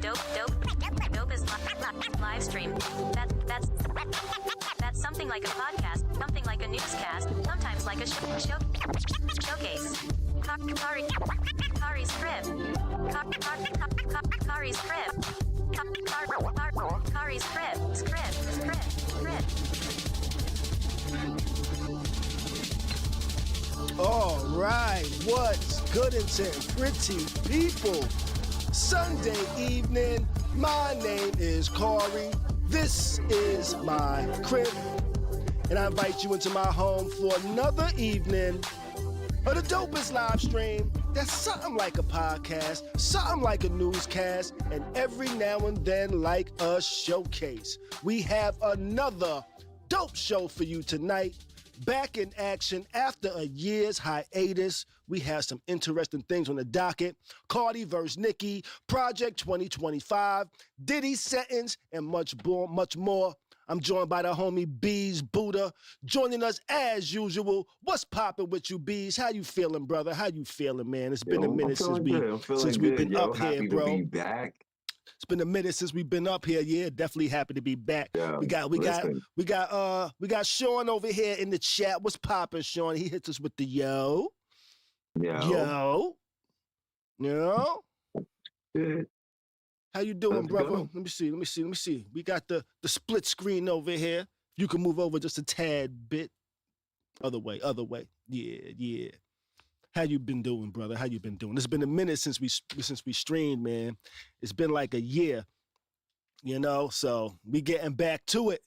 Dope is live stream. That's something like a podcast, something like a newscast, sometimes like a showcase. Khary's crib. Khary's crib. Khary's crib. All right, what's good and pretty people? Sunday evening, my name is Khary. This is my crib, and I invite you into my home for another evening of the dopest live stream. That's something like a podcast, something like a newscast, and every now and then like a showcase. We have another dope show for you tonight. Back in action after a year's hiatus. We have some interesting things on the docket. Cardi vs. Nicki, Project 2025, Diddy sentence, and much more. I'm joined by the homie Bees Buddha, joining us as usual. What's poppin' with you, Bees? How you feeling, brother? How you feeling, man? It's been a minute since we've been up here, bro. To be back. It's been a minute since we've been up here. Yeah, definitely happy to be back. Yeah, we got Sean over here in the chat. What's poppin', Sean? He hits us with the yo. Yo. Good. How you doing, Let's brother? go. Let me see. We got the split screen over here. You can move over just a tad bit. Other way. Yeah. How you been doing, brother? How you been doing? It's been a minute since we streamed, man. It's been like a year, so we getting back to it.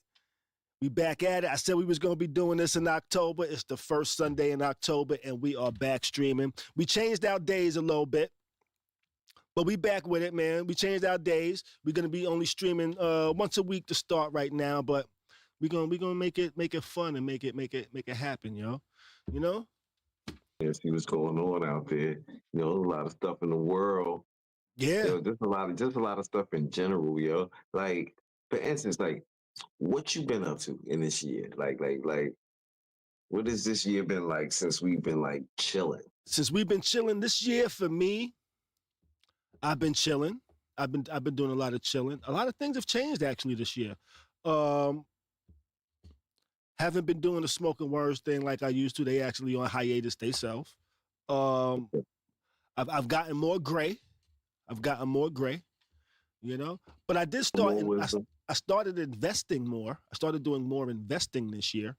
We back at it. I said we was going to be doing this in October. It's the first Sunday in October, and we are back streaming. We changed our days a little bit, but we back with it, man. We changed our days. We're going to be only streaming once a week to start right now, but we're gonna make it fun and make it happen, yo. Yeah, see what's going on out there. A lot of stuff in the world. Yeah. Just a lot of stuff in general, yo. Like, for instance, like, what you been up to in this year? Like, what has this year been like since we've been like chilling? Since we've been chilling this year, for me, I've been chilling. I've been doing a lot of chilling. A lot of things have changed actually this year. Haven't been doing the smoking words thing like I used to. They actually on hiatus themselves. I've gotten more gray. But I did start. I started investing more. I started doing more investing this year.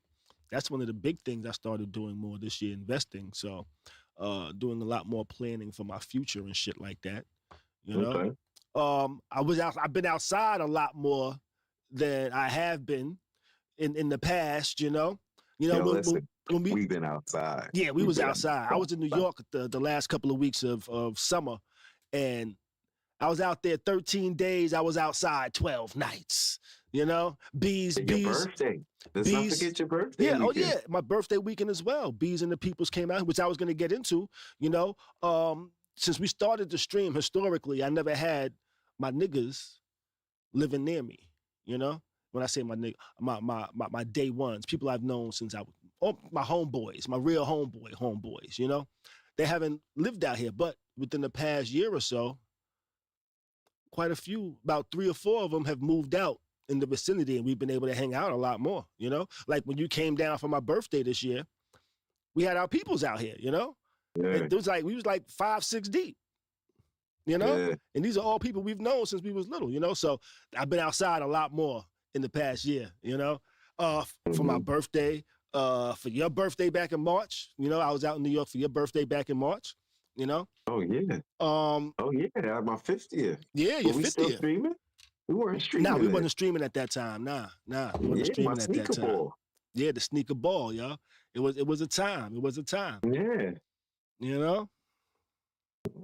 That's one of the big things I started doing more this year, investing. So, doing a lot more planning for my future and shit like that. Okay. I've been outside a lot more than I have been in the past, Listen, when we've been outside. Yeah, we was outside. I was in New York the last couple of weeks of summer, and I was out there 13 days. I was outside 12 nights. Bees. Birthday. Let's not forget your birthday. Yeah, weekend. yeah, my birthday weekend as well. Bees and the Peoples came out, which I was going to get into. Since we started the stream historically, I never had my niggas living near me. When I say my nigga, my day ones, people I've known since my homeboys, my real homeboys, they haven't lived out here. But within the past year or so, quite a few, about 3 or 4 of them have moved out in the vicinity, and we've been able to hang out a lot more, Like when you came down for my birthday this year, we had our peoples out here, Yeah. It was like, we was like 5, 6 deep, Yeah. And these are all people we've known since we was little, So I've been outside a lot more in the past year, for my birthday, for your birthday back in March, I was out in New York for your birthday back in March, Oh yeah. My 50th. Yeah, your Were we still 50th. streaming? We weren't streaming. Nah, we then. wasn't streaming at that time. Nah, we wasn't streaming at that time. Ball. Yeah, the sneaker ball, yo. It was a time. Yeah.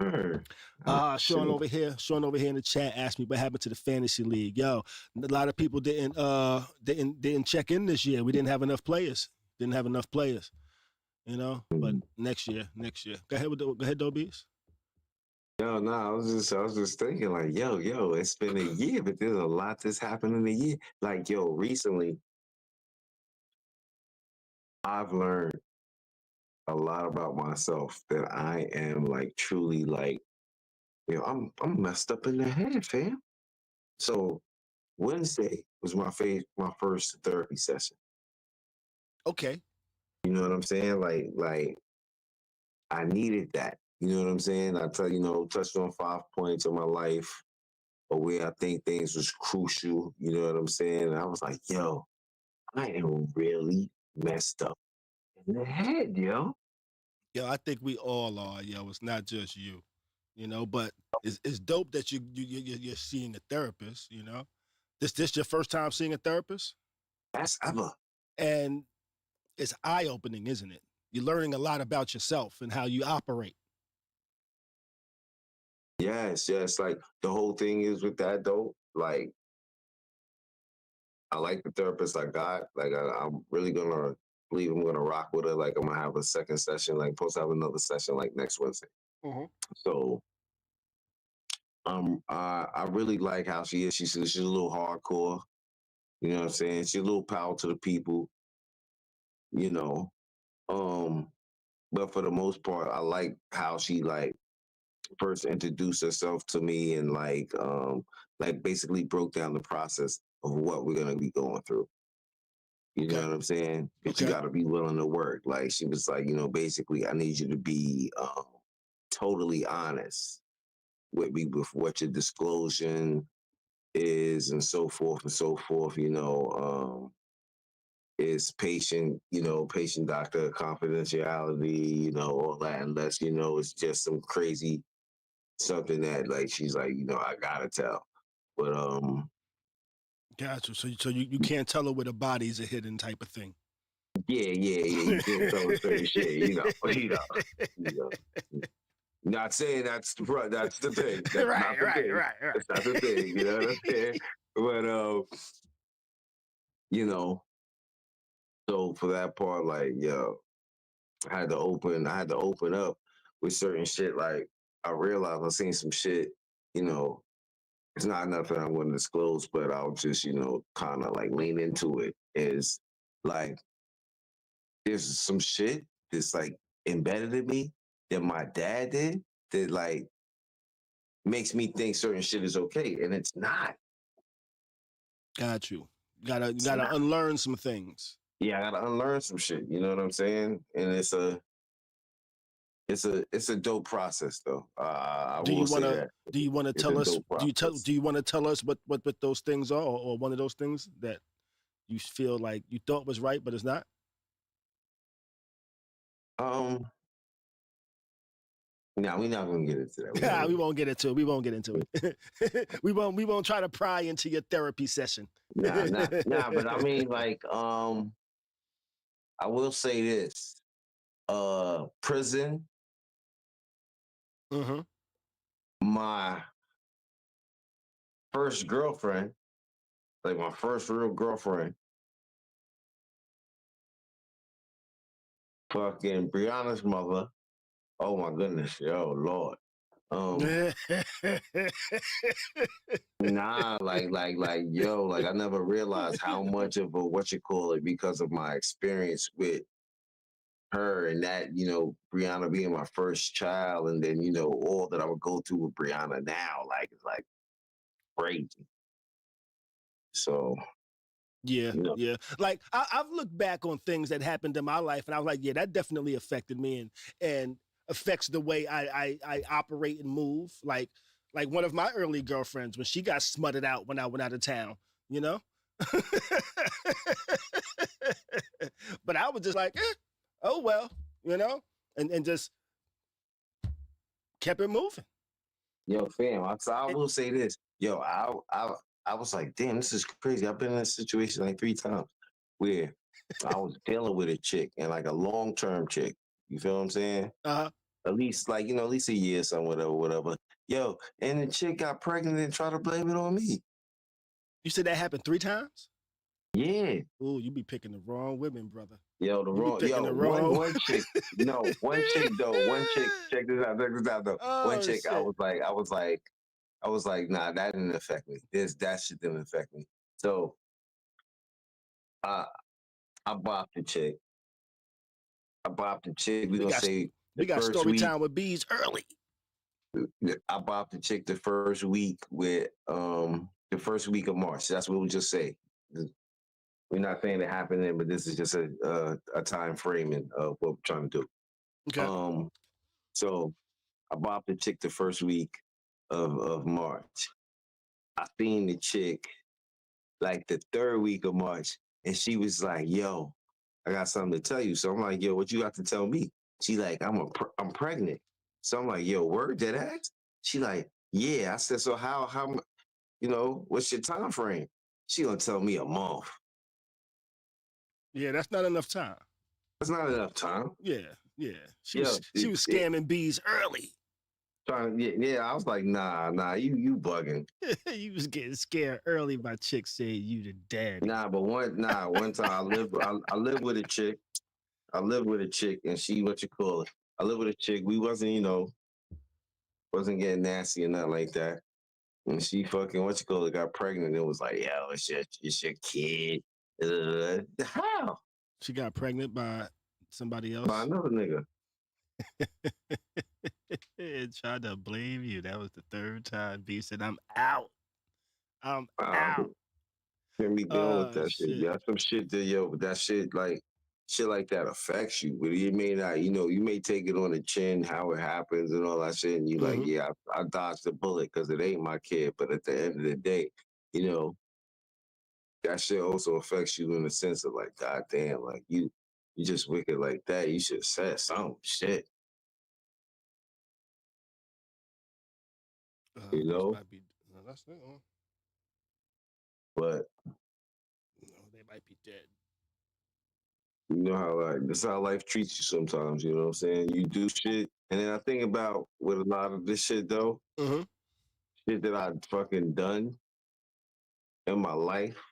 Word. Sean over here in the chat asked me what happened to the fantasy league. Yo, a lot of people didn't check in this year. We didn't have enough players. But next year. Go ahead, Dobies. No, I was just thinking like, yo, it's been a year, but there's a lot that's happened in a year. Like, yo, recently, I've learned a lot about myself that I am like truly like, I'm messed up in the head, fam. So Wednesday was my first therapy session. Okay. You know what I'm saying? Like I needed that. You know what I'm saying? I tell touched on 5 points of my life or where I think things was crucial. You know what I'm saying? And I was like, yo, I am really messed up in the head, yo. Yo, I think we all are, yo. It's not just you, but it's dope that you're seeing a therapist, This your first time seeing a therapist? That's ever. And it's eye-opening, isn't it? You're learning a lot about yourself and how you operate. Yes, yes. Like the whole thing is with that though. Like I like the therapist I got. Like I'm really gonna believe I'm gonna rock with her. Like I'm gonna have a second session. Like supposed to have another session like next Wednesday. Mm-hmm. So I really like how she is. She's a little hardcore. You know what I'm saying? She's a little power to the people. You know. Um, but for the most part, I like how she like first introduced herself to me and like basically broke down the process of what we're gonna be going through. You know Okay. what I'm saying? But you Okay. got to be willing to work. Like she was like, basically, I need you to be totally honest with me with what your disclosure is and so forth and so forth. Is patient, patient doctor confidentiality, all that, unless it's just some crazy something that like she's like, I gotta tell. But Gotcha. So you can't tell her where the bodies are hidden type of thing. yeah, you can't tell her certain shit, you know. Not saying that's the thing. That's right, not the right, thing. right, right. That's not the thing. You know what I'm saying? But you know, so for that part, like, yo, I had to open up with certain shit. Like I realized I seen some shit, you know, it's not nothing I'm gonna disclose, but I'll just, kind of like lean into it. Is like there's some shit that's like embedded in me that my dad did that like makes me think certain shit is okay, and it's not. Got you. You It's gotta not. unlearn some things. Yeah, I gotta unlearn some shit. You know what I'm saying? And it's a dope process though. I Do will you say wanna that do you wanna it's a tell us dope process. do you wanna tell us what those things are, or one of those things that you feel like you thought was right but it's not? Um, nah, we're not gonna get into that. We're not Yeah, gonna we won't get into it. We won't get into it. We won't try to pry into your therapy session. nah. But I mean, like, I will say this: prison. Mm-hmm. My first girlfriend, like my first real girlfriend, fucking Brianna's mother. Oh my goodness, yo, Lord. Um, Nah, yo, like I never realized how much of a what you call it because of my experience with her and that, Brianna being my first child, and then all that I would go through with Brianna now, like it's like crazy. So, Yeah, you know, yeah. Like I've looked back on things that happened in my life, and I was like, yeah, that definitely affected me and affects the way I operate and move. Like one of my early girlfriends when she got smutted out when I went out of town, you know. But I was just like, oh well, and just kept it moving. yo, fam. So I And will say this, yo, I was like, damn, this is crazy. I've been in this situation like 3 times where I was dealing with a chick and like a long term chick. You feel what I'm saying? uh, At least like at least a year, some whatever. Yo, and the chick got pregnant and tried to blame it on me. you said that happened 3 times? Yeah. Ooh, you be picking the wrong women, brother. Yo, You be picking the one wrong. one chick. No, one chick though. One chick. Check this out though. One Oh chick. I shit. was like, nah, that didn't affect me. That shit didn't affect me. So I I bopped the chick. I bopped the chick. We We gonna got say the we got first story week. time with bees early. I bopped the chick the first week with the first week of March. That's what we'll just say. We're not saying it happening, but this is just a time framing of what we're trying to do. Okay. So I bopped the chick the first week of March. I seen the chick like the third week of March, and she was like, "Yo, I got something to tell you." So I'm like, "Yo, what you got to tell me?" She like, I'm pregnant." So I'm like, "Yo, word, dead ass?" She like, "Yeah." I said, "So how what's your time frame?" She gonna tell me a month. Yeah, that's not enough time. That's not enough time. Yeah. She Yeah, was scamming bees early. yeah. I was like, nah, you bugging. You was getting scared early by chicks saying you the daddy. One time I lived with a chick. I lived with a chick, and she, I lived with a chick. We wasn't getting nasty or nothing like that. And she fucking, got pregnant and was like, "Yo, it's your kid." How? She got pregnant by somebody else. By another nigga. And tried to blame you. That was the third time B said, "I'm out. I'm out." Can't be dealing with that shit. Yeah, some shit that, but that shit like that affects you. But you may not, you may take it on the chin how it happens and all that shit, and you like, yeah, I dodged the bullet because it ain't my kid. But at the end of the day, that shit also affects you in the sense of like, God damn, like you just wicked like that. You should have said some shit. Might be, no, that's it. But they might be dead. You know how that's how life treats you sometimes, you know what I'm saying? You do shit. And then I think about with a lot of this shit though, shit that I've fucking done in my life.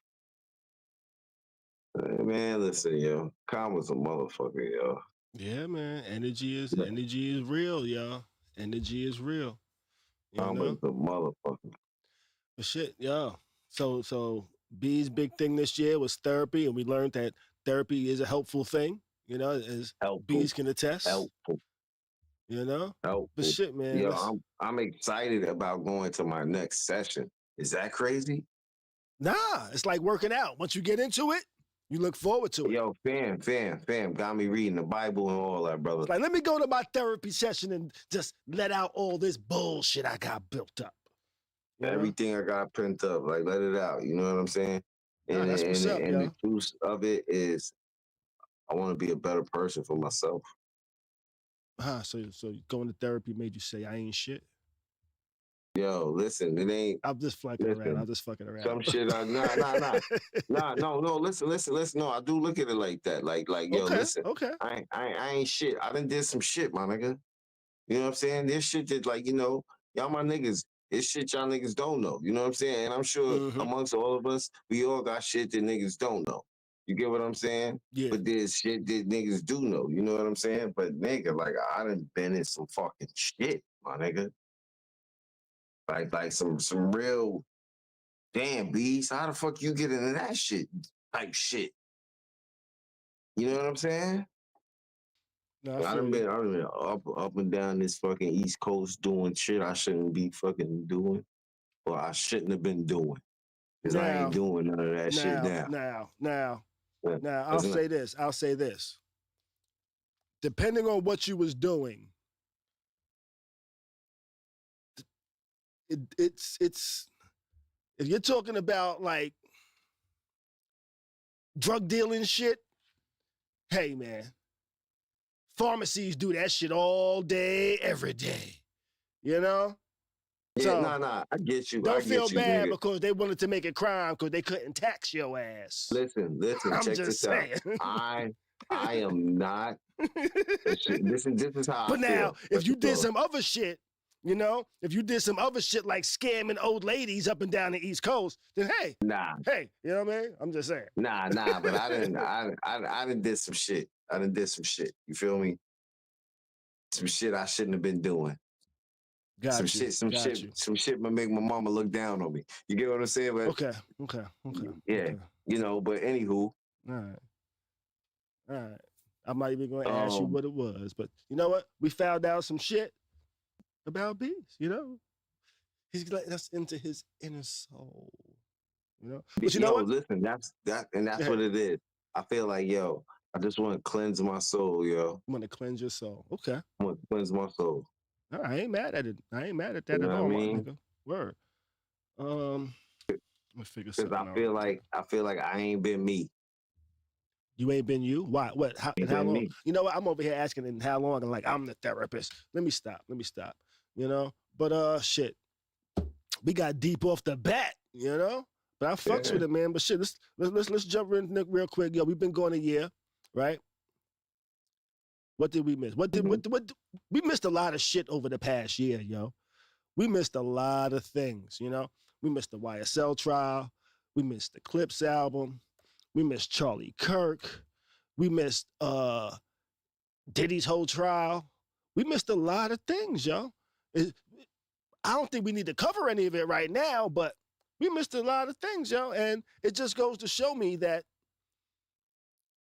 Man, listen, yo. Karma's a motherfucker, yo. Yeah, man. Energy is real, y'all. Energy is real. Karma's a motherfucker. But shit, yo. So B's big thing this year was therapy, and we learned that therapy is a helpful thing, as B's can attest. Helpful. Helpful. But shit, man. Yo, I'm excited about going to my next session. Is that crazy? Nah, it's like working out. Once you get into it, you look forward to it. Yo, fam, got me reading the Bible and all that, brother. It's like, let me go to my therapy session and just let out all this bullshit I got built up. Everything I got pent up, like let it out. You know what I'm saying? And, that's what's up, and the truth of it is, I want to be a better person for myself. So going to therapy made you say I ain't shit? Yo, listen, it ain't. I'm just fucking around. I'm just fucking around. Some shit, no. Listen. No, I do look at it like that. Like, yo, listen. Okay. I ain't shit. I done did some shit, my nigga. You know what I'm saying? There's shit that, like, y'all my niggas. It's shit y'all niggas don't know. You know what I'm saying? And I'm sure amongst all of us, we all got shit that niggas don't know. You get what I'm saying? Yeah. But there's shit that niggas do know. You know what I'm saying? But nigga, like, I done been in some fucking shit, my nigga. Like some real damn beast. How the fuck you get into that shit? Type shit. You know what I'm saying? No, I done been up and down this fucking East Coast doing shit I shouldn't be fucking doing. Or I shouldn't have been doing. Because I ain't doing none of that shit now. Now, I'll say this. Depending on what you was doing, it's if you're talking about like drug dealing shit, hey man, pharmacies do that shit all day, every day. Yeah, so, I get you. Don't feel bad because they wanted to make a crime because they couldn't tax your ass. Listen, I'm check just this saying. out. I am not. This is how but I now, feel. if you did some other shit, if you did some other shit like scamming old ladies up and down the East Coast, then hey, you know what I mean? I'm just saying. Nah, but I didn't did some shit. I done did some shit. You feel me? Some shit I shouldn't have been doing. Some shit might make my mama look down on me. You get what I'm saying? But, okay. Yeah, but anywho. All right. I'm not even going to ask you what it was, but you know what? We found out some shit about bees, He's letting us into his inner soul. You know? But you know Yo, what? listen, that's Go what ahead. it is. I feel like, yo, I just want to cleanse my soul, yo. You want to cleanse your soul. Okay. I want to cleanse my soul. I ain't mad at it. I ain't mad at You that know at what I all, my mean? nigga. Word. Let me figure Because something out real quick. I feel like I ain't been me. You ain't been you? Why? What? How, and Ain't how been long? me. You know what? I'm over here asking in how long, and like I'm the therapist. Let me stop. You know? But shit. We got deep off the bat, you know? But I fucks Yeah. with it, man. But shit, let's jump in Nick, real quick. Yo, we've been going a year, right? What did we miss? What we missed a lot of shit over the past year, yo. We missed a lot of things, you know? We missed the YSL trial. We missed the Clips album. We missed Charlie Kirk. We missed Diddy's whole trial. We missed a lot of things, yo. I don't think we need to cover any of it right now, but we missed a lot of things, yo. And it just goes to show me that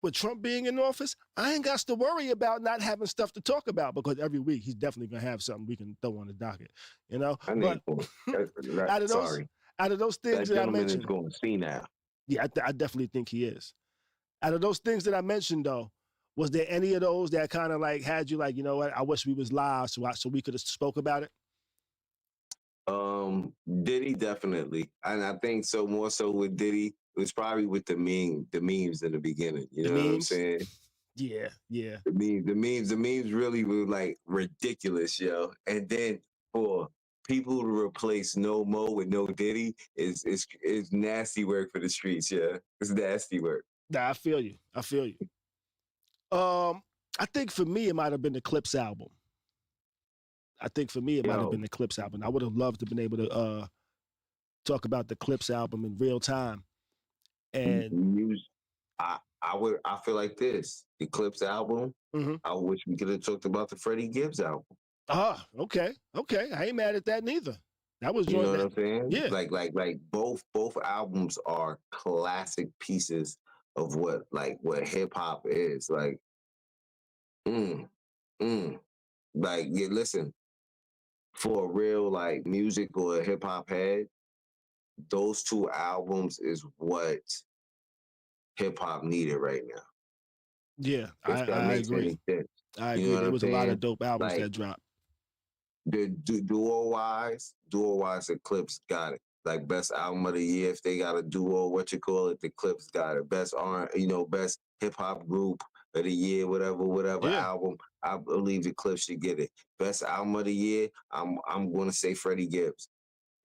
with Trump being in office, I ain't got to worry about not having stuff to talk about because every week he's definitely gonna have something we can throw on the docket, you know. I But need one. out of those, Sorry. out of those things That that I gentleman is mentioned, going to see now. yeah, I definitely think he is. Out of those things that I mentioned, though, was there any of those that kind of like had you like, you know what? I wish we was live so we could have spoke about it. Diddy definitely, and I think so more so with Diddy. It was probably with the memes in the beginning. You The know what I'm memes? saying? Yeah. The memes really were like ridiculous, yo. And then for people to replace No Mo with No Diddy is nasty work for the streets, yeah. It's nasty work. Nah, I feel you. I think for me, it might have been the Clips album. I would have loved to have been able to talk about the Clips album in real time. And I feel like this. The Clips album, I wish we could have talked about the Freddie Gibbs album. Okay. I ain't mad at that neither. That was You know what I'm saying? Yeah. Like both albums are classic pieces of what hip hop is. Like, like yeah, listen, for a real like music or a hip hop head, those two albums is what hip hop needed right now. Yeah, If that I makes agree. any sense. I You agree. know There what was I'm a lot of saying? dope albums Like, that dropped. The duo wise, the Clips got it. Like best album of the year, if they got a duo, the Clips got it. Best best hip hop group of the year, whatever Yeah. album, I believe the Clips should get it. Best album of the year, I'm gonna say Freddie Gibbs.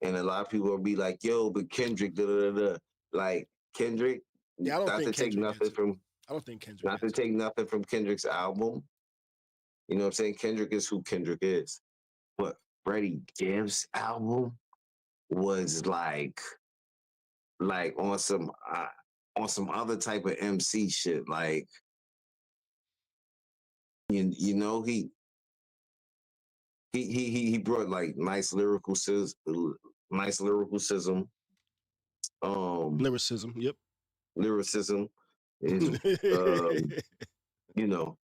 And a lot of people will be like, yo, but Kendrick, da da da. Like Kendrick, Yeah, I don't not think to take Kendrick nothing gets it. from I don't think Kendrick not to gets it. take nothing from Kendrick's album. You know what I'm saying? Kendrick is who Kendrick is. But Freddie Gibbs' album was like on some other type of MC shit. Like you know he brought like nice lyrical lyricism. Lyricism. Yep. Lyricism. His you know,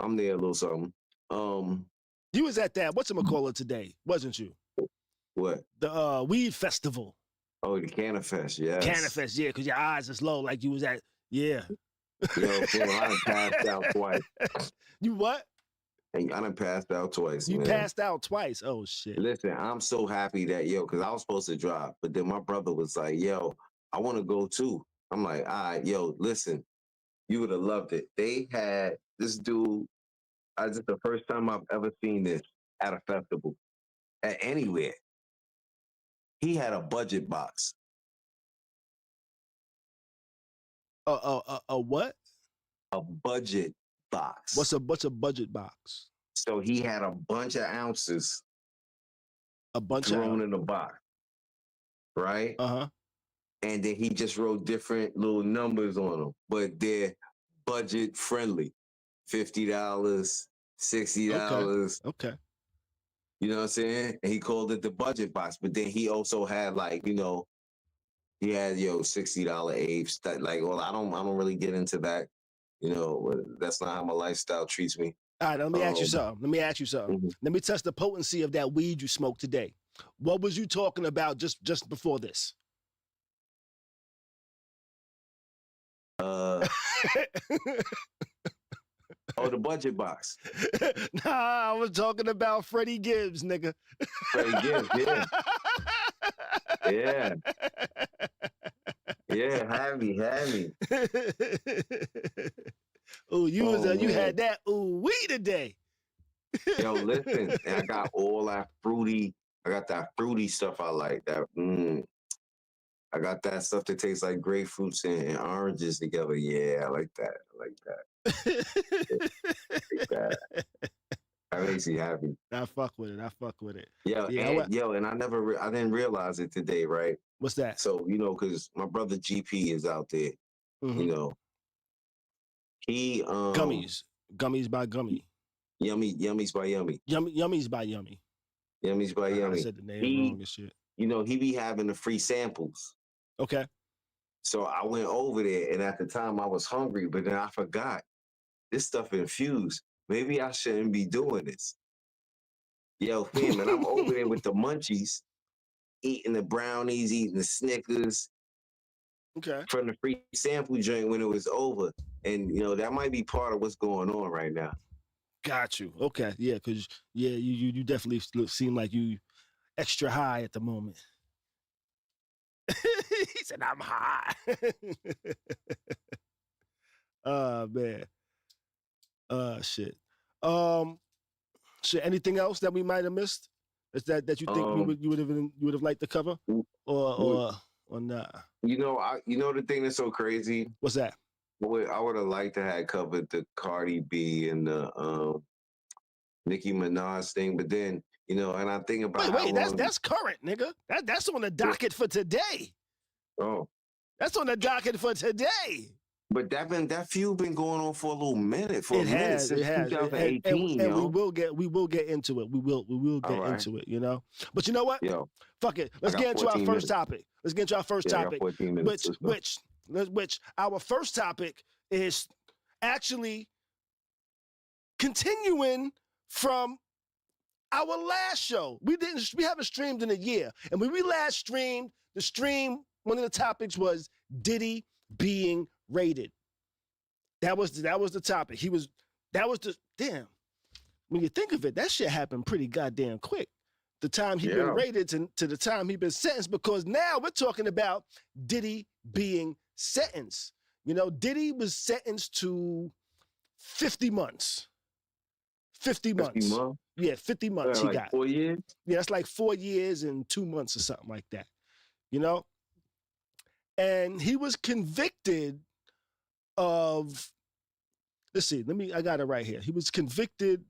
I'm there a little something. You was at that whatchamacallit today, wasn't you? What? The weed festival. Oh, the Canifest, yes. Canifest, yeah, because your eyes is low, like you was at, yeah. Yo, fool, I done passed out twice. You what? I done passed out twice, You man. passed out twice. Oh shit. Listen, I'm so happy that because I was supposed to drive, but then my brother was like, yo, I want to go too. I'm like, all right, yo, listen, you would have loved it. They had this dude, this is the first time I've ever seen this at a festival, at anywhere. He had a budget box. A what? A budget box. What's a budget box? So he had a bunch of ounces thrown in a box, right? Uh-huh. And then he just wrote different little numbers on them, but they're budget friendly. $50, $60. Okay. You know what I'm saying? And he called it the budget box. But then he also had like, he had $60 apes. Like, well, I don't really get into that. That's not how my lifestyle treats me. All right, let me ask you something. Mm-hmm. Let me test the potency of that weed you smoked today. What was you talking about just before this? Oh, the budget box. Nah, I was talking about Freddie Gibbs, nigga. Freddie Gibbs, yeah. Yeah. Yeah, heavy. Oh, you man. had that ooh-wee today. Yo, listen, and I got all that fruity. I got that fruity stuff I like. That I got that stuff that tastes like grapefruits and oranges together. Yeah, I like that. That makes me happy. I fuck with it. Yo, Yeah, and I didn't realize it today, right? What's that? So, because my brother GP is out there, he Gummies by Gummy. Yummies by Yummy. Yummies by Yummy. Yummies by Yummy. I said the name wrong and shit. He be having the free samples. Okay. So I went over there, and at the time I was hungry, but then I forgot this stuff infused. Maybe I shouldn't be doing this. Yo, fam, and I'm over there with the munchies, eating the brownies, eating the Snickers. Okay. From the free sample joint when it was over. And, that might be part of what's going on right now. Got you. Okay. Yeah, because, you definitely seem like you extra high at the moment. He said, I'm high. Oh, man. Shit. Shit. Anything else that we might have missed? Is that you think you would have liked to cover, or not? The thing that's so crazy. What's that? I would have liked to have covered the Cardi B and the Nicki Minaj thing, but then and I think about wait, that's current, nigga. That's on the docket for today. Oh, that's on the docket for today. But that feud been going on for a little minute. Since it has. 2018, and we will get into it. We will get into it. But you know what? Yo, fuck it. Let's get into our first topic. Let's get into our first topic. 14 minutes. Which our first topic is actually continuing from our last show. We haven't streamed in a year, and when we last streamed, one of the topics was Diddy being rated. That was the topic. Damn. When you think of it, that shit happened pretty goddamn quick. The time he been rated to the time he been sentenced, because now we're talking about Diddy being sentenced. Diddy was sentenced to 50 months. 50 months. 50 months? Yeah, 50 months he got. 4 years? Yeah, that's like 4 years and 2 months or something like that. And he was convicted of, I got it right here. He was convicted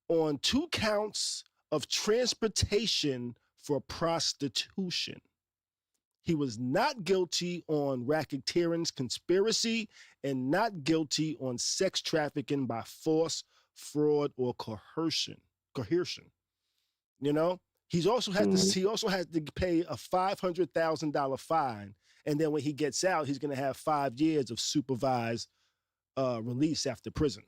on 2 counts of transportation for prostitution. He was not guilty on racketeering conspiracy and not guilty on sex trafficking by force, fraud, or coercion. He also had to pay a $500,000 fine, and then when he gets out, he's going to have 5 years of supervised release after prison.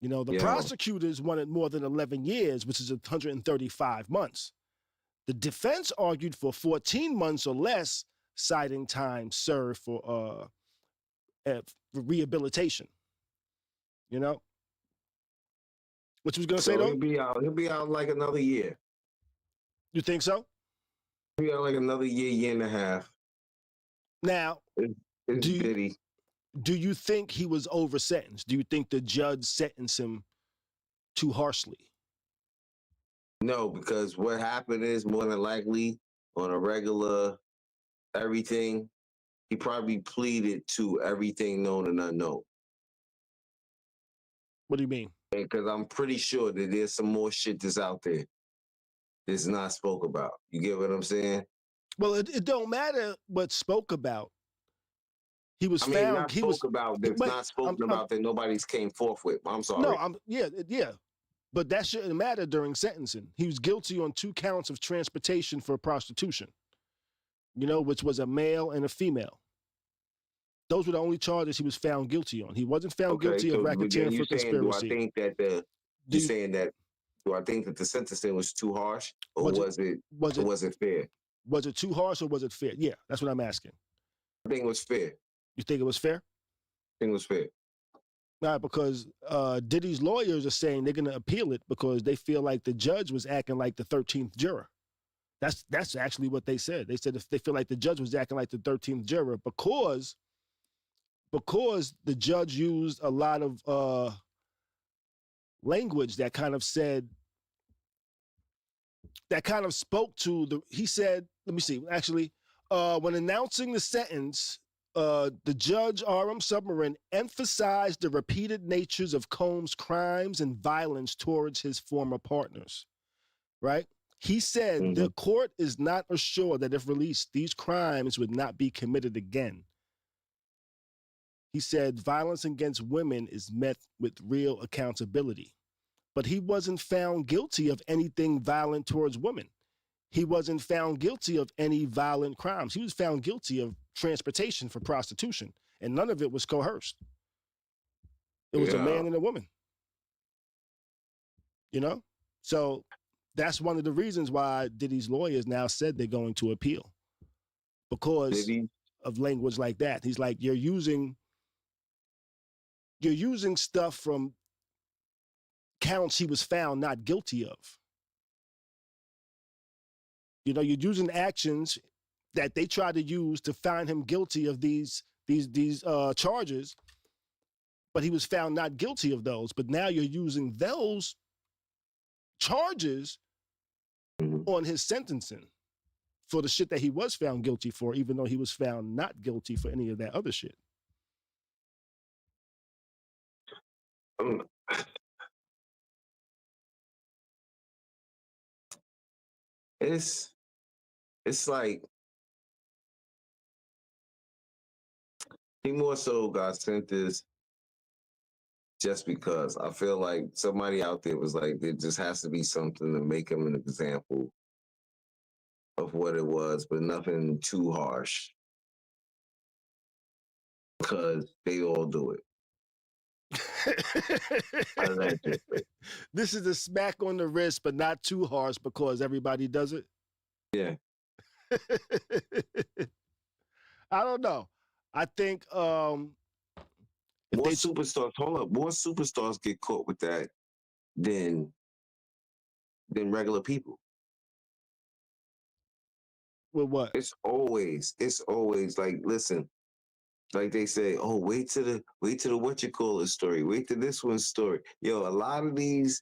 The prosecutors wanted more than 11 years, which is 135 months. The defense argued for 14 months or less, citing time served for rehabilitation. What you was gonna say though? He'll be out like another year. You think so? He'll be out like another year and a half. Now, Diddy. Do you think he was over sentenced? Do you think the judge sentenced him too harshly? No, because what happened is more than likely on a regular everything, he probably pleaded to everything known and unknown. What do you mean? Because I'm pretty sure that there's some more shit that's out there that's not spoke about. You get what I'm saying? Well, it don't matter what's spoke about. He was found. Not spoke about. That's not spoken about that nobody's came forth with. I'm sorry. No, yeah. But that shouldn't matter during sentencing. He was guilty on 2 counts of transportation for prostitution, which was a male and a female. Those were the only charges he was found guilty on. He wasn't found guilty of racketeering for conspiracy. Do I think that you're saying that Do I think that the sentencing was too harsh, or Was was it fair? Was it too harsh or was it fair? Yeah, that's what I'm asking. I think it was fair. You think it was fair? I think it was fair. Nah, because Diddy's lawyers are saying they're going to appeal it because they feel like the judge was acting like the 13th juror. That's actually what they said. They said if they feel like the judge was acting like the 13th juror because the judge used a lot of language that kind of spoke to the. He said, let me see. Actually, when announcing the sentence, the judge, R.M. Submarine, emphasized the repeated natures of Combs' crimes and violence towards his former partners, right? He said the court is not assured that if released, these crimes would not be committed again. He said violence against women is met with real accountability. But he wasn't found guilty of anything violent towards women. He wasn't found guilty of any violent crimes. He was found guilty of transportation for prostitution, and none of it was coerced. It was a man and a woman. You know? So that's one of the reasons why Diddy's lawyers now said they're going to appeal. Because of language like that. He's like, you're using stuff from counts he was found not guilty of. You know, you're using actions that they tried to use to find him guilty of these charges, but he was found not guilty of those. But now you're using those charges on his sentencing for the shit that he was found guilty for, even though he was found not guilty for any of that other shit. It's like he more so got sentenced just because I feel like somebody out there was like, there just has to be something to make him an example of what it was, but nothing too harsh because they all do it. This is a smack on the wrist, but not too harsh because everybody does it. Yeah. I don't know. I think more superstars get caught with that than regular people. With what? It's always like, listen, like they say, oh, wait to the what you call it story. Wait to this one's story. Yo, a lot of these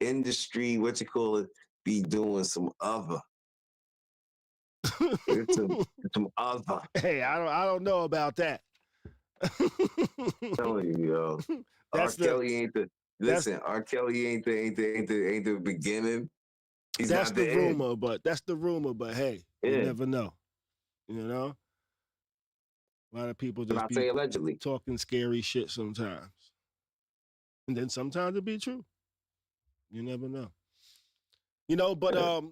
industry, what you call it, be doing some other. It's some other. Hey, I don't know about that. I'm telling you, yo. R. Kelly ain't the beginning. He's that's not the the rumor, end. but that's the rumor. But hey, you never know. You know, a lot of people just be allegedly talking scary shit sometimes, and then sometimes it be true. You never know. You know, but let's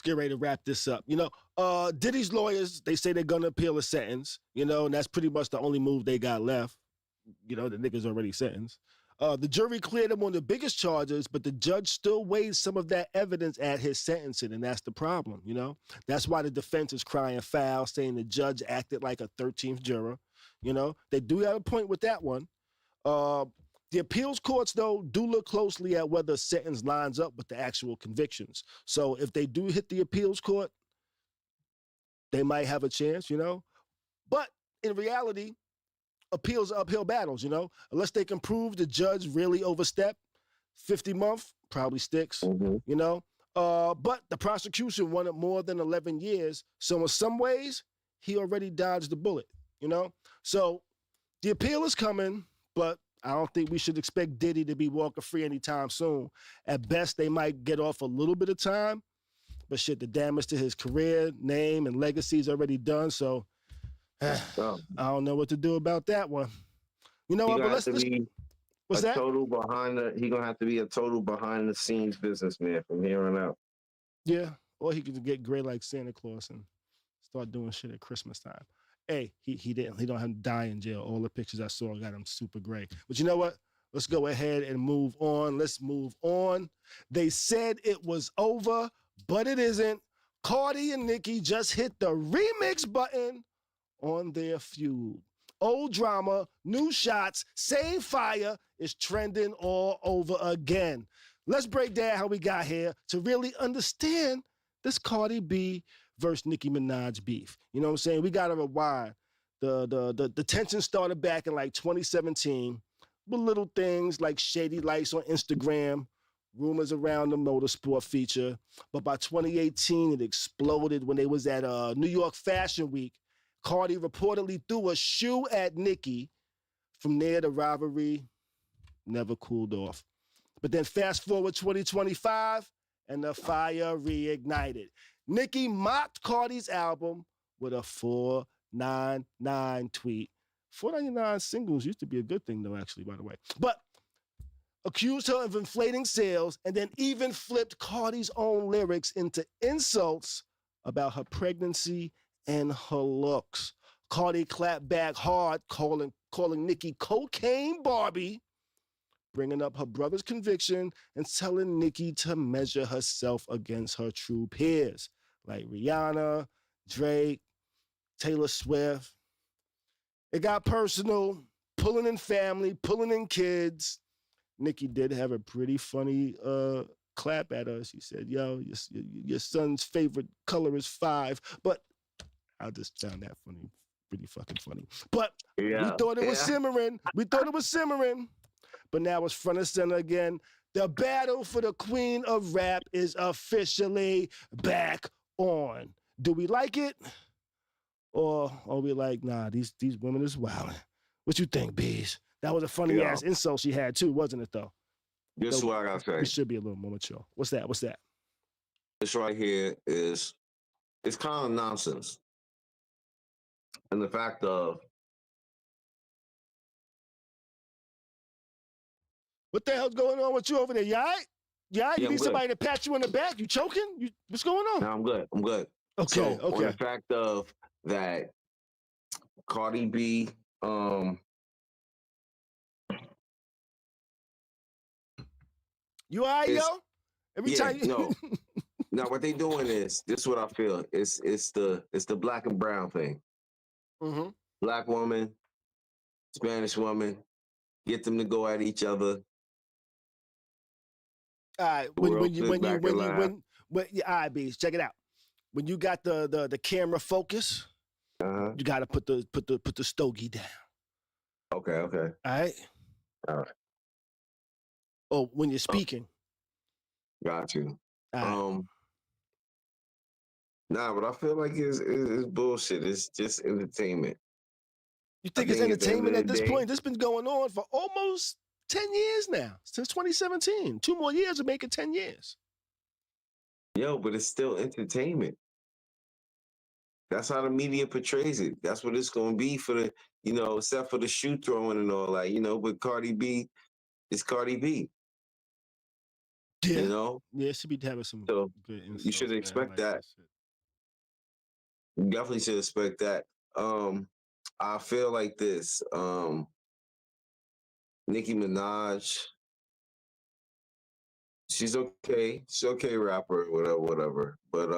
get ready to wrap this up. You know, Diddy's lawyers, they say they're gonna appeal a sentence. You know, and that's pretty much the only move they got left. You know, the nigga's already sentenced. The jury cleared him on the biggest charges, but the judge still weighs some of that evidence at his sentencing, and that's the problem, you know? That's why the defense is crying foul, saying the judge acted like a 13th juror, you know? They do have a point with that one. The appeals courts, though, do look closely at whether a sentence lines up with the actual convictions. So if they do hit the appeals court, they might have a chance, you know? But in reality, appeals are uphill battles, you know? Unless they can prove the judge really overstepped, 50 months probably sticks, you know? But the prosecution wanted more than 11 years. So in some ways, he already dodged the bullet, you know? So the appeal is coming, but I don't think we should expect Diddy to be walking free anytime soon. At best, they might get off a little bit of time, but shit, the damage to his career, name, and legacy is already done, so I don't know what to do about that one. You know what? But what's that? He gonna have to be a total behind the scenes businessman from here on out. Yeah, or he could get gray like Santa Claus and start doing shit at Christmas time. Hey, he don't have to die in jail. All the pictures I saw got him super gray. But you know what? Let's go ahead and move on. Let's move on. They said it was over, but it isn't. Cardi and Nicki just hit the remix button on their feud. Old drama, new shots, same fire is trending all over again. Let's break down how we got here to really understand this Cardi B versus Nicki Minaj beef. You know what I'm saying? We got to rewind. The tension started back in like 2017 with little things like shady lights on Instagram, rumors around the motorsport feature. But by 2018, it exploded when they was at New York Fashion Week. Cardi reportedly threw a shoe at Nicki. From there, the rivalry never cooled off. But then fast forward 2025, and the fire reignited. Nicki mocked Cardi's album with a 499 tweet. 499 singles used to be a good thing, though, actually, by the way. But accused her of inflating sales and then even flipped Cardi's own lyrics into insults about her pregnancy and her looks. Cardi clapped back hard, calling Nicki cocaine Barbie, bringing up her brother's conviction and telling Nicki to measure herself against her true peers, like Rihanna, Drake, Taylor Swift. It got personal, pulling in family, pulling in kids. Nicki did have a pretty funny clap at her. She said, yo, your son's favorite color is 5. But I just found that funny, pretty fucking funny. But we thought it was simmering. We thought it was simmering. But now it's front and center again. The battle for the queen of rap is officially back on. Do we like it? Or are we like, nah, these women is wilding? What you think, Bees? That was a funny ass insult she had too, wasn't it though? This is what I gotta say. We should be a little more mature. What's that? This right here it's kind of nonsense. And the fact of what the hell's going on with you over there? You all right? You need somebody to pat you in the back? You choking? What's going on? No, I'm good. Okay, so, okay. On the fact of that Cardi B, you all right, yo? Every time you... No. Now what they doing is, this is what I feel. It's the black and brown thing. Mm-hmm. Black woman, Spanish woman, get them to go at each other. All right, all right, Bees, check it out. When you got the camera focus, you got to put the stogie down. Okay. All right. Oh, when you're speaking. Got you. Right. Nah, but I feel like it's bullshit. It's just entertainment. You think it's entertainment at this point? This has been going on for almost 10 years now, since 2017. 2 more years to make it 10 years. Yo, but it's still entertainment. That's how the media portrays it. That's what it's going to be for the, except for the shoe throwing and all that, but Cardi B is Cardi B. Yeah. Yeah, she be having some good insights. You should expect that. You definitely should expect that. I feel like this. Nicki Minaj, she's okay. She's okay rapper, whatever. But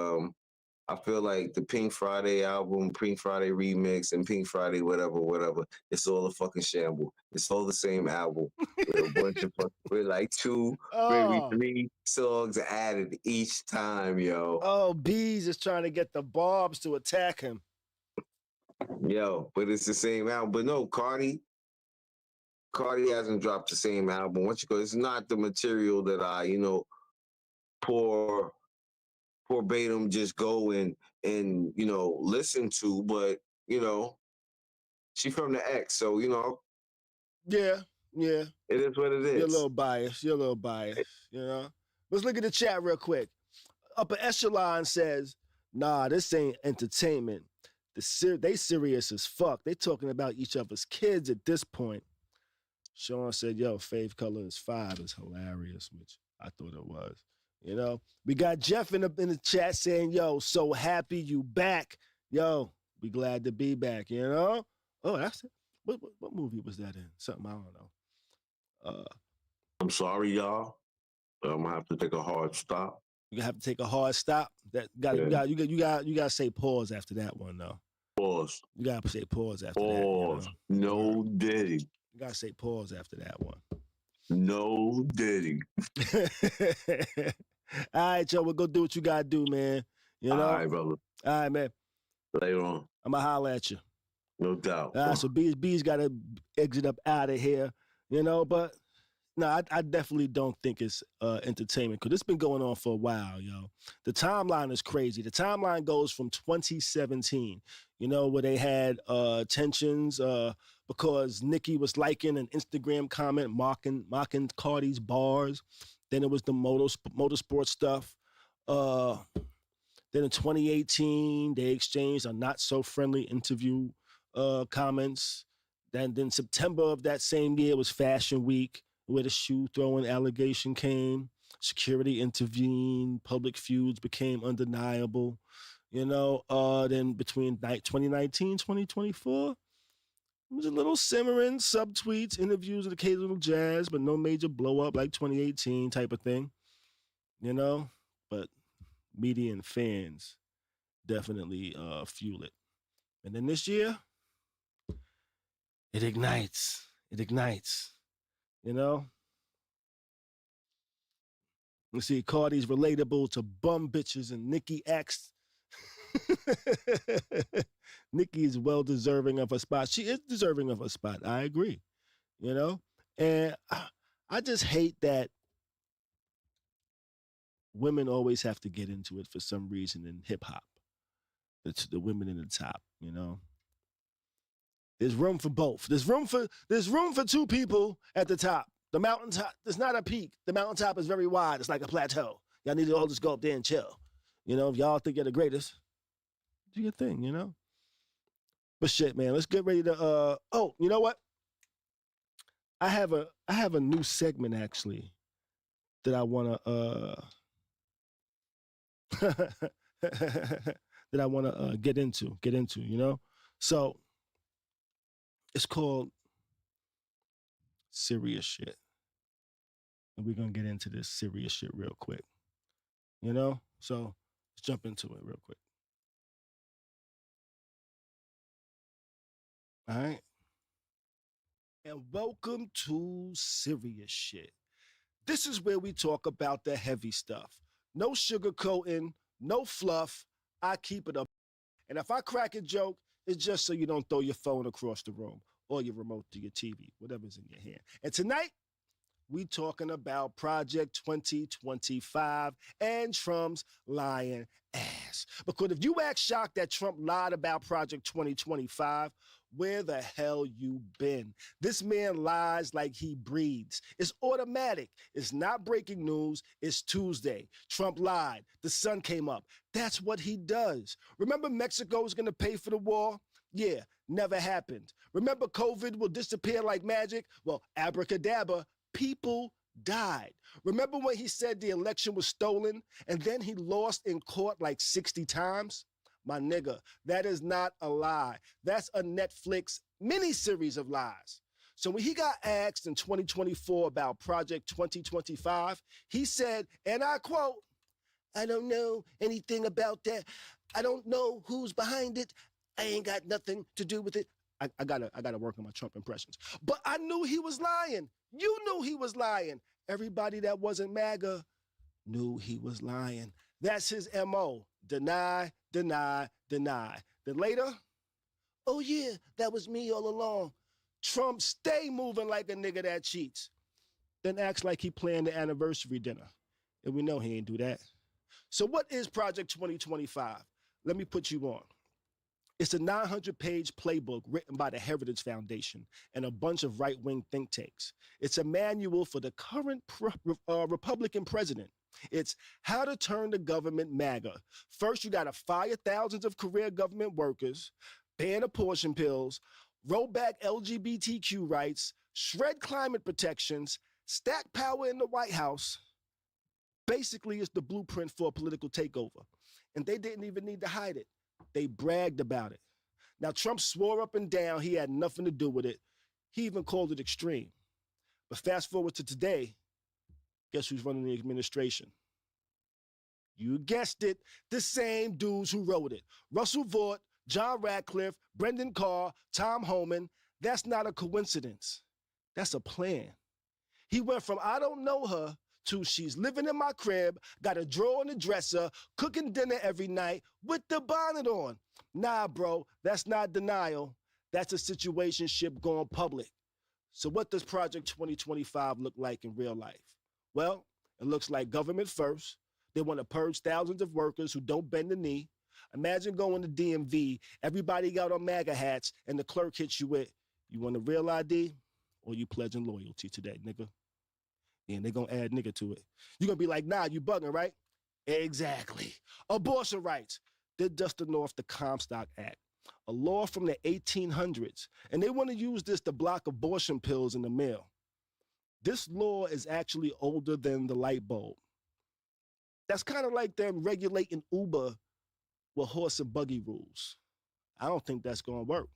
I feel like the Pink Friday album, Pink Friday remix, and Pink Friday whatever, it's all a fucking shamble. It's all the same album with a bunch of with like 2, maybe 3 songs added each time, yo. Oh, Bees is trying to get the Barbs to attack him. Yo, but it's the same album. But no, Cardi hasn't dropped the same album. It's not the material that I, pour verbatim just go and listen to, but she from the X, so Yeah. It is what it is. You're a little biased, Let's look at the chat real quick. Upper Echelon says, nah, this ain't entertainment. They serious as fuck. They talking about each other's kids at this point. Sean said, yo, fave color is 5 is hilarious, which I thought it was. We got Jeff in the chat saying, yo, so happy you back. Yo, be glad to be back, Oh, that's it. What movie was that in? Something I don't know. I'm sorry, y'all. I'm gonna have to take a hard stop. You have to take a hard stop. You gotta say pause after that one though. Pause. You gotta say pause after Pause. that. No Diddy. You gotta say pause after that one. No Diddy. All right, Joe, we'll go do what you gotta do, man. You know? All right, brother. All right, man. Later on. I'ma holler at you. No doubt. All right, so B's gotta exit up out of here, you know, but no, I definitely don't think it's entertainment because it's been going on for a while, yo. The timeline is crazy. The timeline goes from 2017, you know, where they had tensions because Nicki was liking an Instagram comment mocking Cardi's bars. Then it was the motorsport stuff. Then in 2018, they exchanged a not so friendly interview comments. Then September of that same year was Fashion Week, where the shoe throwing allegation came. Security intervened. Public feuds became undeniable. You know, then between 2019, 2024, it was a little simmering, subtweets, interviews, and occasional jazz, but no major blow up like 2018 type of thing. You know, but media and fans definitely fuel it. And then this year, it ignites. It ignites. You know? You see, Cardi's relatable to bum bitches, and Nicki acts. Nicki is well deserving of a spot. She is deserving of a spot. I agree. You know? And I just hate that women always have to get into it for some reason in hip hop. It's the women in the top, you know? There's room for both. There's room for two people at the top. The mountaintop, there's not a peak. The mountaintop is very wide. It's like a plateau. Y'all need to all just go up there and chill. You know, if y'all think you're the greatest, do your thing, you know? But shit, man, let's get ready to oh, you know what? I have a new segment actually that I wanna that I wanna get into, you know? So it's called Serious Shit. And we're going to get into this serious shit real quick. You know? So let's jump into it real quick. All right? And welcome to Serious Shit. This is where we talk about the heavy stuff. No sugarcoating, no fluff. I keep it up. And if I crack a joke, it's just so you don't throw your phone across the room or your remote to your TV, whatever's in your hand. And tonight, we talking about Project 2025 and Trump's lying ass. Because if you act shocked that Trump lied about Project 2025, where the hell you been? This man lies like he breathes. It's automatic. It's not breaking news. It's Tuesday. Trump lied. The sun came up. That's what he does. Remember Mexico was going to pay for the wall? Yeah, never happened. Remember COVID will disappear like magic? Well, abracadabra. People died. Remember when he said the election was stolen and then he lost in court like 60 times? My nigga, that is not a lie. That's a Netflix miniseries of lies. So when he got asked in 2024 about Project 2025, he said, and I quote, "I don't know anything about that. I don't know who's behind it. I ain't got nothing to do with it." I gotta work on my Trump impressions. But I knew he was lying. You knew he was lying. Everybody that wasn't MAGA knew he was lying. That's his MO. Deny, deny, deny. Then later, oh yeah, that was me all along. Trump stay moving like a nigga that cheats. Then acts like he planned the anniversary dinner. And we know he ain't do that. So what is Project 2025? Let me put you on. It's a 900-page playbook written by the Heritage Foundation and a bunch of right-wing think tanks. It's a manual for the current Republican president. It's how to turn the government MAGA. First, you got to fire thousands of career government workers, ban abortion pills, roll back LGBTQ rights, shred climate protections, stack power in the White House. Basically, it's the blueprint for a political takeover. And they didn't even need to hide it. They bragged about it. Now, Trump swore up and down he had nothing to do with it. He even called it extreme. But fast forward to today, guess who's running the administration? You guessed it, the same dudes who wrote it. Russell Vought, John Radcliffe, Brendan Carr, Tom Homan. That's not a coincidence. That's a plan. He went from I don't know her to she's living in my crib, got a drawer in the dresser, cooking dinner every night with the bonnet on. Nah, bro, that's not denial. That's a situationship going public. So what does Project 2025 look like in real life? Well, it looks like government first. They want to purge thousands of workers who don't bend the knee. Imagine going to DMV, everybody got on MAGA hats, and the clerk hits you with, you want a real ID or you pledging loyalty to that nigga? And they're going to add nigga to it. You're going to be like, nah, you bugging, right? Exactly. Abortion rights. They're dusting off the Comstock Act, a law from the 1800s, and they want to use this to block abortion pills in the mail. This law is actually older than the light bulb. That's kind of like them regulating Uber with horse and buggy rules. I don't think that's going to work.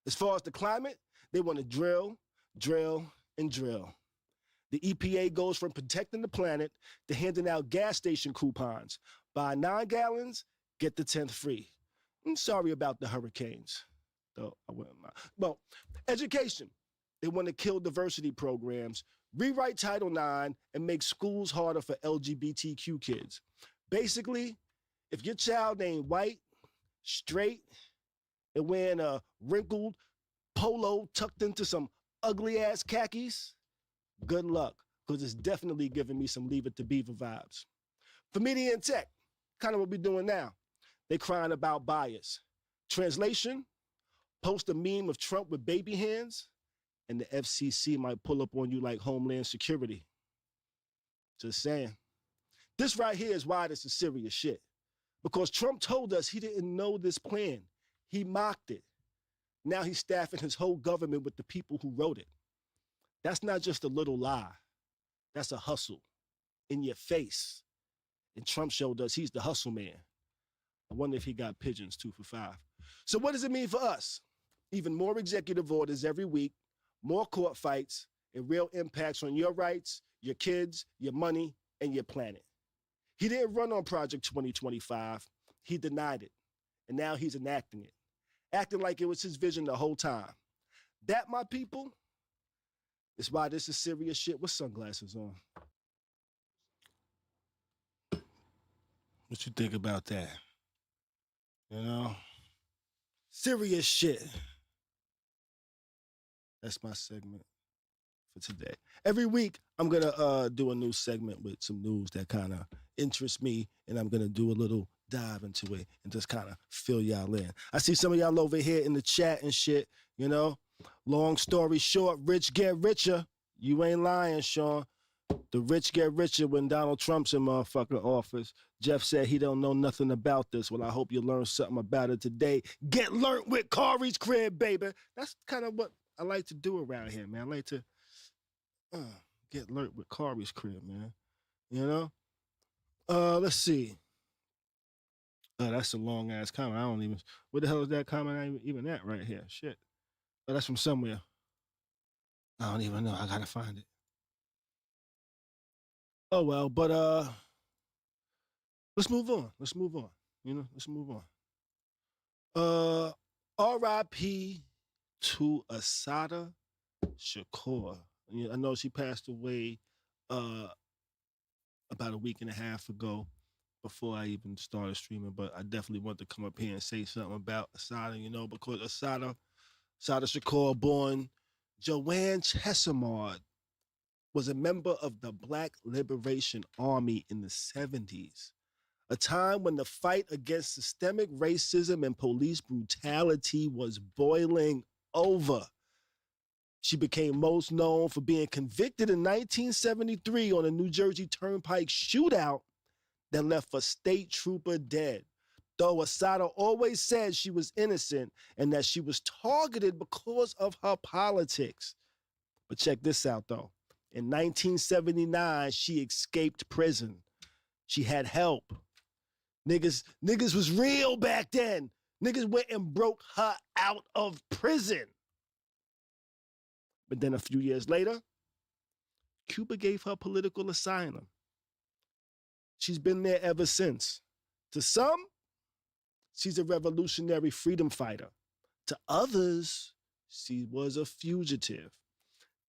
As far as the climate, they want to drill, drill, and drill. The EPA goes from protecting the planet to handing out gas station coupons. Buy 9 gallons, get the 10th free. I'm sorry about the hurricanes, though I wouldn't mind. Well, education. They want to kill diversity programs, rewrite Title IX, and make schools harder for LGBTQ kids. Basically, if your child ain't white, straight, and wearing a wrinkled polo tucked into some ugly-ass khakis, good luck, because it's definitely giving me some Leave It to Beaver vibes. For media and tech, kind of what we're doing now. They crying about bias. Translation, post a meme of Trump with baby hands, and the FCC might pull up on you like Homeland Security. Just saying. This right here is why this is serious shit. Because Trump told us he didn't know this plan. He mocked it. Now he's staffing his whole government with the people who wrote it. That's not just a little lie. That's a hustle. In your face. And Trump showed us he's the hustle man. I wonder if he got pigeons 2 for $5. So what does it mean for us? Even more executive orders every week, more court fights, and real impacts on your rights, your kids, your money, and your planet. He didn't run on Project 2025. He denied it. And now he's enacting it. Acting like it was his vision the whole time. That, my people, is why this is serious shit with sunglasses on. What you think about that? You know? Serious shit. That's my segment for today. Every week, I'm going to do a new segment with some news that kind of interests me, and I'm going to do a little dive into it and just kind of fill y'all in. I see some of y'all over here in the chat and shit, you know? Long story short, rich get richer. You ain't lying, Sean. The rich get richer when Donald Trump's in motherfucking office. Jeff said he don't know nothing about this. Well, I hope you learn something about it today. Get learnt with Khary's crib, baby. That's kind of what I like to do around here, man. I like to get learnt with Khary's crib, man. You know? Let's see. That's a long-ass comment. I don't even... What the hell is that comment even at right here? Shit. Oh, that's from somewhere. I don't even know. I gotta find it. Oh, well, but let's move on. Let's move on. You know, let's move on. R.I.P. to Assata Shakur. I know she passed away about a week and a half ago before I even started streaming, but I definitely want to come up here and say something about Assata, you know, because Assata Shakur, born Joanne Chesimard, was a member of the Black Liberation Army in the 70s, a time when the fight against systemic racism and police brutality was boiling over. She became most known for being convicted in 1973 on a New Jersey Turnpike shootout that left a state trooper dead. Though Assata always said she was innocent and that she was targeted because of her politics. But check this out, though. In 1979, she escaped prison. She had help. Niggas was real back then. Niggas went and broke her out of prison. But then a few years later, Cuba gave her political asylum. She's been there ever since. To some, she's a revolutionary freedom fighter. To others, she was a fugitive.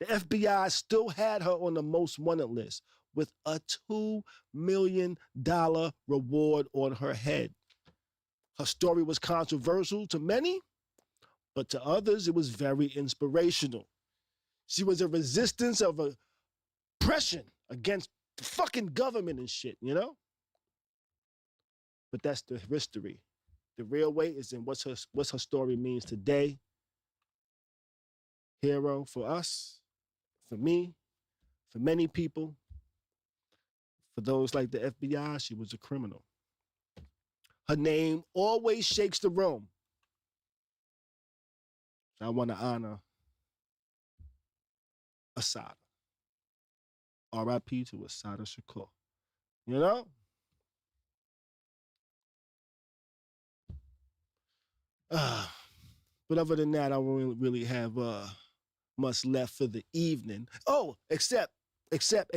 The FBI still had her on the most wanted list with a $2 million reward on her head. Her story was controversial to many, but to others, it was very inspirational. She was a resistance of oppression against the fucking government and shit, you know? But that's the history. The real weight is in what's her story means today. Hero for us, for me, for many people. For those like the FBI, she was a criminal. Her name always shakes the room. I want to honor Assata. R.I.P. to Assata Shakur. You know? But other than that, I don't really have much left for the evening. Oh, except, check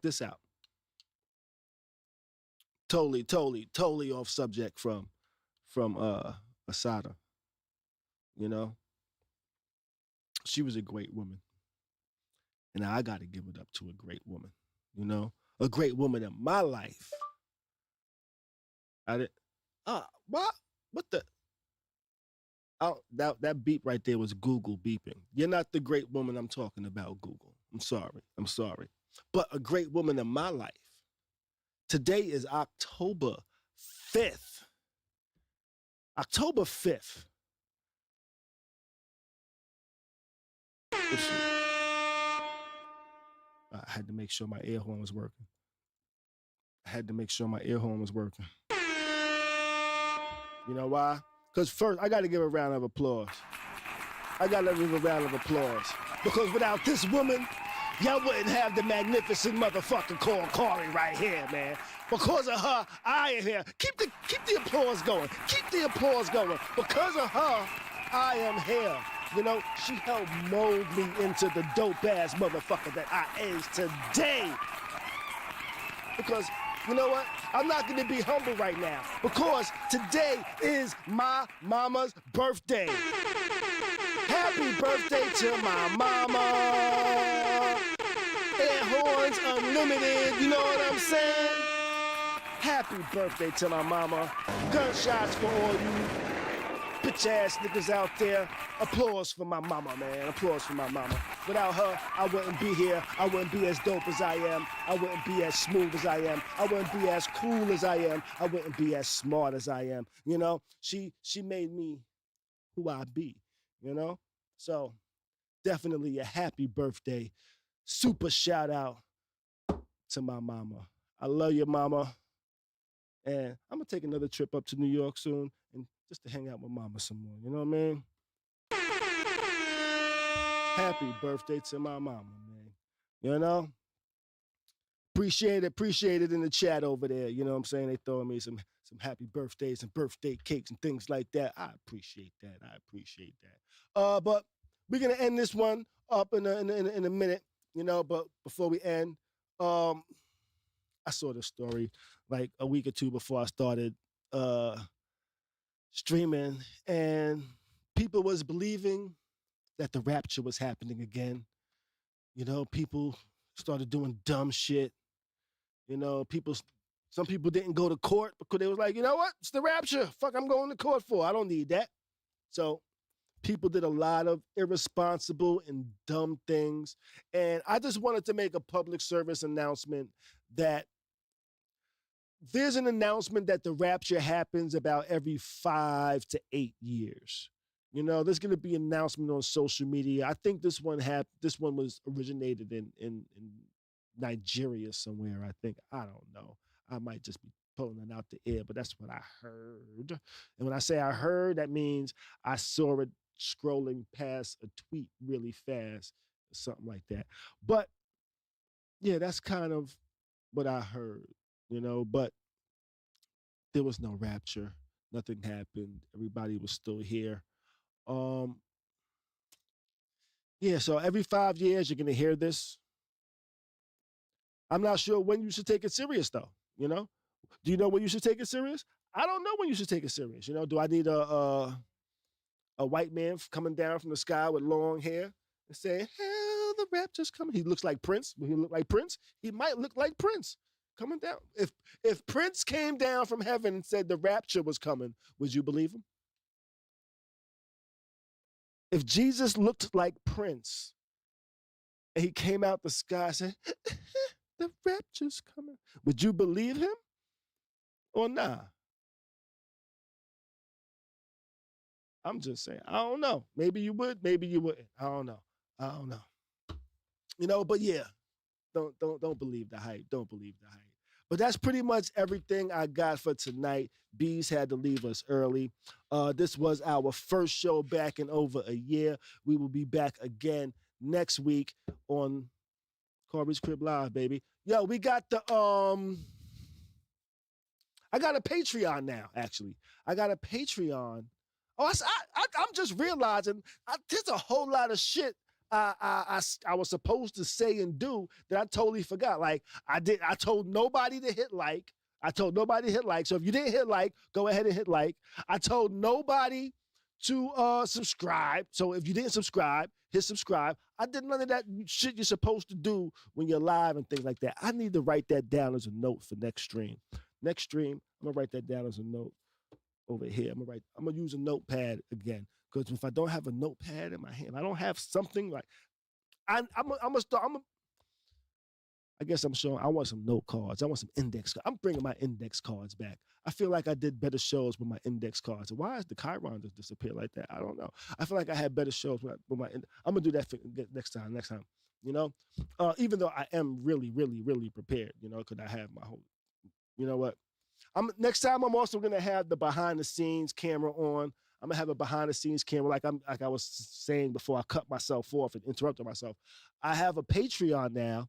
this out. Totally off subject from Assata. You know? She was a great woman. And I got to give it up to a great woman, you know? A great woman in my life. What the? Oh, that beep right there was Google beeping. You're not the great woman I'm talking about, Google. I'm sorry. But a great woman in my life. Today is October 5th. October 5th. I had to make sure my air horn was working. You know why? Because first, I got to give a round of applause. Because without this woman, y'all wouldn't have the magnificent motherfucker called Khary right here, man. Because of her, I am here. Keep the applause going. Because of her, I am here. You know, she helped mold me into the dope-ass motherfucker that I is today. Because, you know what? I'm not going to be humble right now. Because today is my mama's birthday. Happy birthday to my mama. Air horns unlimited, you know what I'm saying? Happy birthday to my mama. Gunshots for all you bitch ass niggas out there. Applause for my mama, man. Without her, I wouldn't be here. I wouldn't be as dope as I am. I wouldn't be as smooth as I am. I wouldn't be as cool as I am. I wouldn't be as smart as I am. You know, she made me who I be, you know? So definitely a happy birthday. Super shout out to my mama. I love you, mama. And I'm going to take another trip up to New York soon and just to hang out with mama some more. You know what I mean? Happy birthday to my mama, man. You know? Appreciate it in the chat over there. You know what I'm saying? They throwing me some happy birthdays and birthday cakes and things like that. I appreciate that. But we're going to end this one up in a minute, you know, but before we end, I saw this story like a week or two before I started streaming, and people was believing that the rapture was happening again. You know, people started doing dumb shit. You know, some people didn't go to court because they was like, you know what? It's the rapture. Fuck, I'm going to court for. I don't need that. So people did a lot of irresponsible and dumb things. And I just wanted to make a public service announcement that there's an announcement that the rapture happens about every 5 to 8 years. You know, there's going to be an announcement on social media. I think this one was originated in Nigeria somewhere, I think. I don't know. I might just be pulling it out the air, but that's what I heard. And when I say I heard, that means I saw it scrolling past a tweet really fast, or something like that. But yeah, that's kind of what I heard, you know, but there was no rapture. Nothing happened. Everybody was still here. Yeah, so every 5 years you're gonna hear this. I'm not sure when you should take it serious though. You know, do you know when you should take it serious? I don't know when you should take it serious. You know, do I need a white man coming down from the sky with long hair and saying, "Hell, the rapture's coming"? He looks like Prince. Will he look like Prince? He might look like Prince coming down. If Prince came down from heaven and said the rapture was coming, would you believe him? If Jesus looked like Prince and he came out the sky and said, "The rapture's coming," would you believe him or nah? I'm just saying. I don't know. Maybe you would. Maybe you wouldn't. I don't know. I don't know. You know, but yeah, don't believe the hype. Don't believe the hype. But that's pretty much everything I got for tonight. Bees had to leave us early. This was our first show back in over a year. We will be back again next week on Khary's Crib Live, baby. Yo, we got the I got a Patreon now. Actually, I got a Patreon. Oh, I'm just realizing there's a whole lot of shit I was supposed to say and do that I totally forgot. Like I told nobody to hit like. I told nobody to hit like. So if you didn't hit like, go ahead and hit like. I told nobody to subscribe. So if you didn't subscribe, hit subscribe. I did none of that shit you're supposed to do when you're live and things like that. I need to write that down as a note for next stream. Next stream, I'm gonna write that down as a note over here. I'm gonna use a notepad again. Because if I don't have a notepad in my hand, I don't have something like I guess I'm showing I want some note cards. I want some index cards. I'm bringing my index cards back. I feel like I did better shows with my index cards. Why is the Chiron just disappear like that? I don't know. I feel like I had better shows with my I'm gonna do that next time. You know? Even though I am really, really, really prepared, you know, because I have my whole, you know what? Next time I'm also gonna have the behind the scenes camera on. I'm gonna have a behind the scenes camera, like I was saying before I cut myself off and interrupted myself. I have a Patreon now,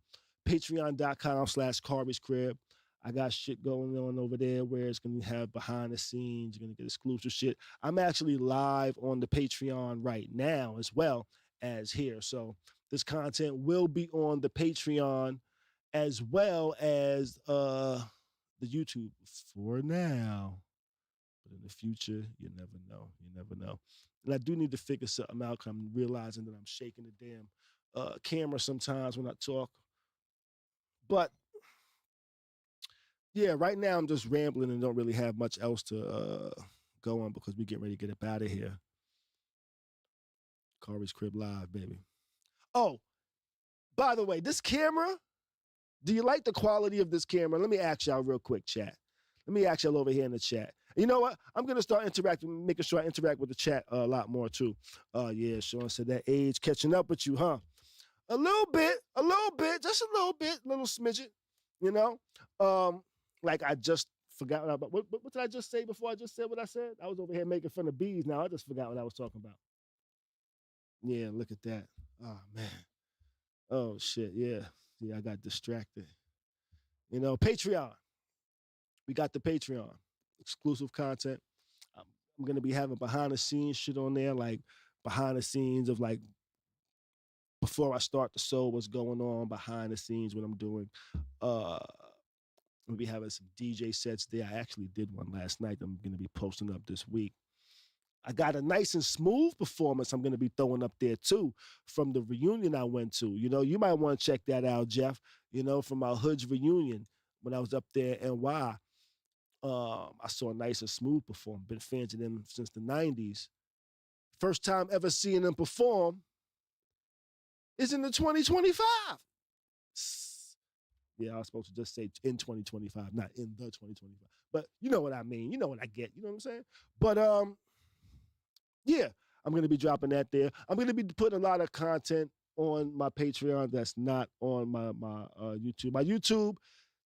patreon.com/Khary's Crib. I got shit going on over there where it's gonna have behind the scenes. You're gonna get exclusive shit. I'm actually live on the Patreon right now as well as here. So this content will be on the Patreon as well as the YouTube for now. But in the future, you never know. You never know. And I do need to figure something out because I'm realizing that I'm shaking the damn camera sometimes when I talk. But yeah, right now I'm just rambling and don't really have much else to go on because we get ready to get up out of here. Khary's Crib Live, baby. Oh, by the way, this camera, do you like the quality of this camera? Let me ask y'all real quick, chat. Let me ask y'all over here in the chat. You know what? I'm going to start interacting, making sure I interact with the chat a lot more too. Yeah, Sean said that age catching up with you, huh? A little bit, just a little smidget, you know? Like I just forgot about, what did I just say before I just said what I said? I was over here making fun of bees. Now I just forgot what I was talking about. Yeah, look at that. Oh, man. Oh, shit, yeah. Yeah, I got distracted. You know, Patreon. We got the Patreon. Exclusive content. I'm going to be having behind the scenes shit on there, like behind the scenes of like before I start the show, what's going on behind the scenes, what I'm doing. We'll be having some DJ sets there. I actually did one last night. I'm going to be posting up this week. I got a nice and smooth performance I'm going to be throwing up there too from the reunion I went to. You know, you might want to check that out, Jeff, you know, from our Hoods reunion when I was up there in NY. I saw a nice and smooth perform. Been fans of them since the 90s. First time ever seeing them perform is in the 2025. Yeah, I was supposed to just say in 2025, not in the 2025. But you know what I mean. You know what I get. You know what I'm saying? But yeah, I'm going to be dropping that there. I'm going to be putting a lot of content on my Patreon that's not on my YouTube. My YouTube,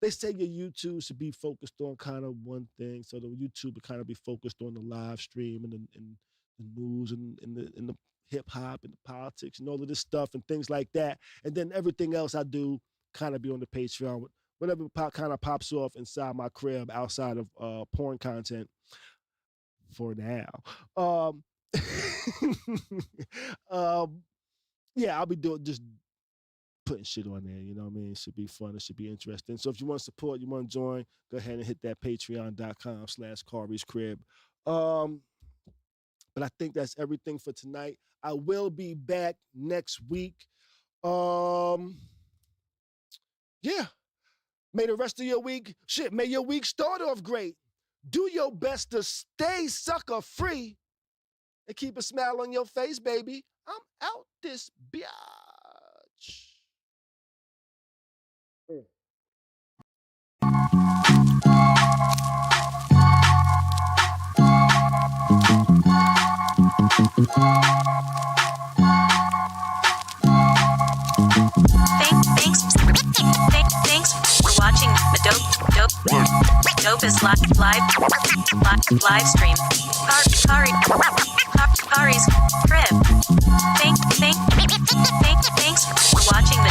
they say your YouTube should be focused on kind of one thing. So the YouTube would kind of be focused on the live stream and the news and the hip hop and the politics and all of this stuff and things like that. And then everything else I do kind of be on the Patreon. Whatever kind of pops off inside my crib outside of porn content for now. Um, yeah, I'll be doing just putting shit on there. You know what I mean? It should be fun. It should be interesting. So if you want to support, you want to join, go ahead and hit that patreon.com/Khary's Crib. But I think that's everything for tonight. I will be back next week. Yeah. May the rest of your week, may your week start off great. Do your best to stay sucker free and keep a smile on your face, baby. I'm out this biatch. Thanks for watching the dopest live stream. Khary's Crib. Thanks for watching the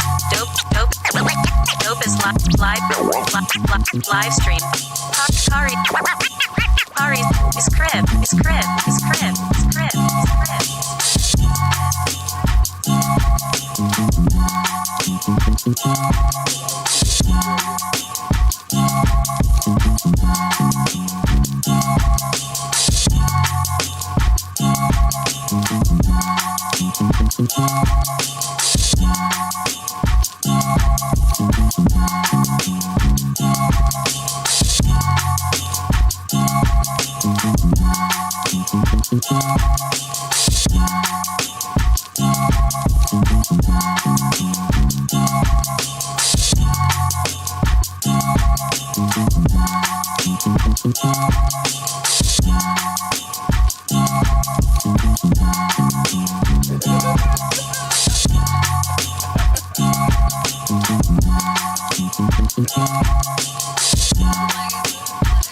dopest live stream. Khary's Crib. Oh my God.